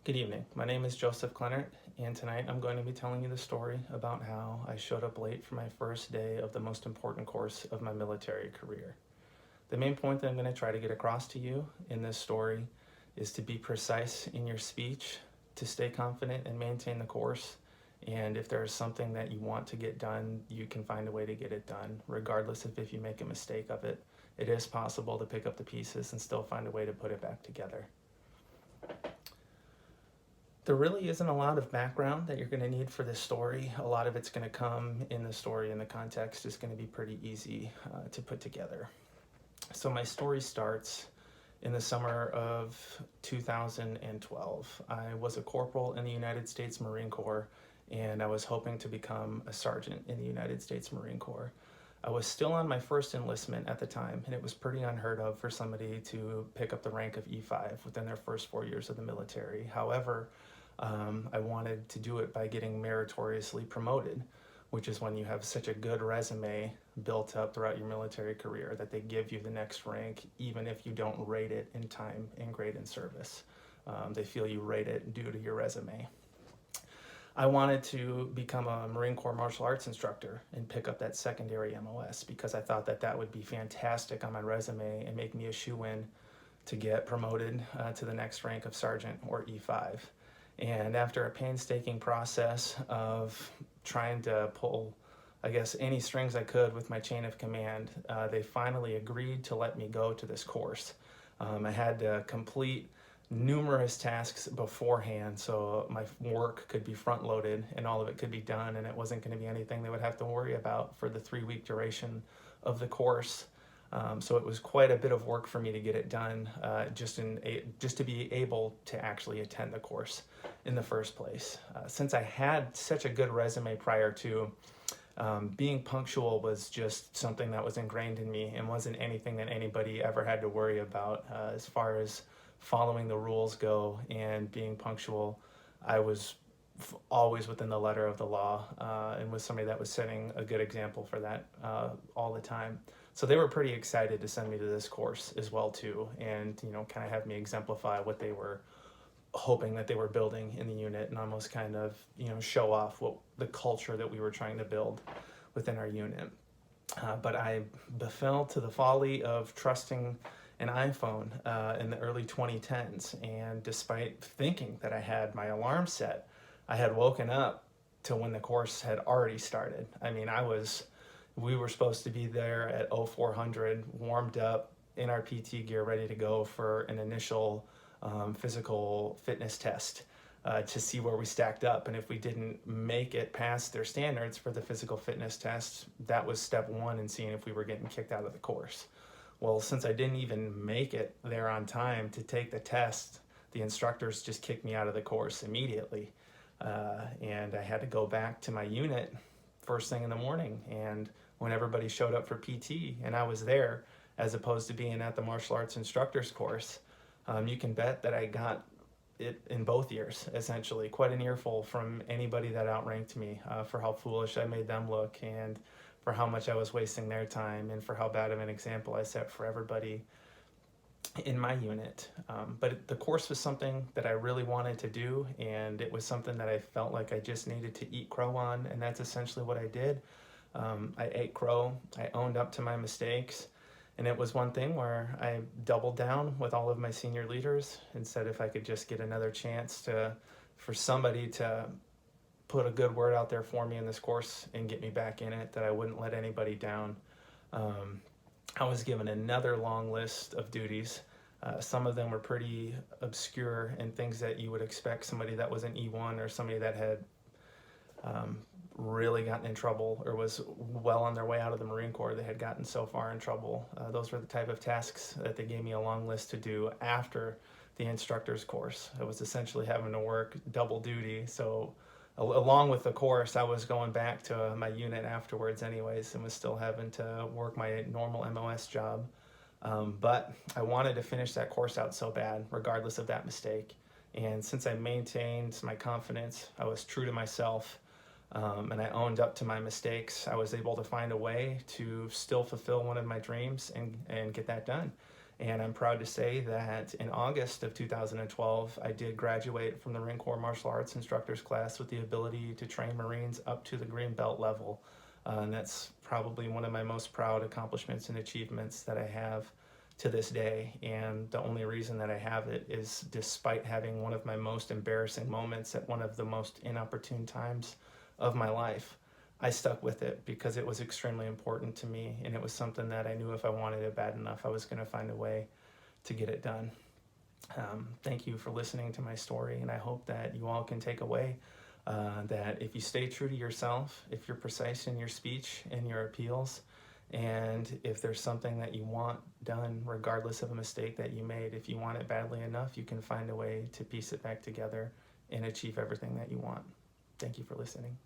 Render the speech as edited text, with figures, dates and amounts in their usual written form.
Good evening. My name is Joseph Clennert, and tonight I'm going to be telling you the story about how I showed up late for my first day of the most important course of my military career. The main point that I'm going to try to get across to you in this story is to be precise in your speech, to stay confident and maintain the course, and if there's something that you want to get done, you can find a way to get it done, regardless of if you make a mistake of it. It is possible to pick up the pieces and still find a way to put it back together. There really isn't a lot of background that you're going to need for this story. A lot of it's going to come in the story, and the context is going to be pretty easy to put together. So, my story starts in the summer of 2012. I was a corporal in the United States Marine Corps, and I was hoping to become a sergeant in the United States Marine Corps. I was still on my first enlistment at the time, and it was pretty unheard of for somebody to pick up the rank of E5 within their first 4 years of the military. However, I wanted to do it by getting meritoriously promoted, which is when you have such a good resume built up throughout your military career that they give you the next rank, even if you don't rate it in time and grade in service. They feel you rate it due to your resume. I wanted to become a Marine Corps martial arts instructor and pick up that secondary MOS because I thought that that would be fantastic on my resume and make me a shoe-in to get promoted to the next rank of sergeant or E5. And after a painstaking process of trying to pull, I guess, any strings I could with my chain of command, they finally agreed to let me go to this course. I had to complete numerous tasks beforehand so my work could be front loaded and all of it could be done, and it wasn't going to be anything they would have to worry about for the 3 week duration of the course. So it was quite a bit of work for me to get it done, just to be able to actually attend the course in the first place. Since I had such a good resume prior to, being punctual was just something that was ingrained in me and wasn't anything that anybody ever had to worry about. As far as following the rules go and being punctual, I was always within the letter of the law, and was somebody that was setting a good example for that all the time. So they were pretty excited to send me to this course as well too, and kind of have me exemplify what they were hoping that they were building in the unit, and almost kind of show off what the culture that we were trying to build within our unit. But I befell to the folly of trusting an iPhone in the early 2010s, and despite thinking that I had my alarm set, I had woken up to when the course had already started. I mean, we were supposed to be there at 0400, warmed up in our PT gear, ready to go for an initial physical fitness test to see where we stacked up. And if we didn't make it past their standards for the physical fitness test, that was step one in seeing if we were getting kicked out of the course. Well, since I didn't even make it there on time to take the test, the instructors just kicked me out of the course immediately. And I had to go back to my unit first thing in the morning. And when everybody showed up for PT and I was there, as opposed to being at the martial arts instructors course, you can bet that I got it in both years, essentially. Quite an earful from anybody that outranked me for how foolish I made them look, and for how much I was wasting their time, and for how bad of an example I set for everybody in my unit. But the course was something that I really wanted to do, and it was something that I felt like I just needed to eat crow on, and that's essentially what I did. I ate crow, I owned up to my mistakes, and it was one thing where I doubled down with all of my senior leaders and said if I could just get another chance for somebody to put a good word out there for me in this course and get me back in it, that I wouldn't let anybody down. I was given another long list of duties. Some of them were pretty obscure and things that you would expect somebody that was an E1 or somebody that had really gotten in trouble or was well on their way out of the Marine Corps. They had gotten so far in trouble. Those were the type of tasks that they gave me a long list to do after the instructor's course. I was essentially having to work double duty. So along with the course, I was going back to my unit afterwards anyways, and was still having to work my normal MOS job. But I wanted to finish that course out so bad, regardless of that mistake. And since I maintained my confidence, I was true to myself, and I owned up to my mistakes, I was able to find a way to still fulfill one of my dreams and get that done. And I'm proud to say that in August of 2012, I did graduate from the Marine Corps Martial Arts Instructors class with the ability to train Marines up to the Green Belt level. And that's probably one of my most proud accomplishments and achievements that I have to this day. And the only reason that I have it is despite having one of my most embarrassing moments at one of the most inopportune times of my life, I stuck with it because it was extremely important to me, and it was something that I knew if I wanted it bad enough, I was going to find a way to get it done. Thank you for listening to my story, and I hope that you all can take away that if you stay true to yourself, if you're precise in your speech and your appeals, and if there's something that you want done, regardless of a mistake that you made, if you want it badly enough, you can find a way to piece it back together and achieve everything that you want. Thank you for listening.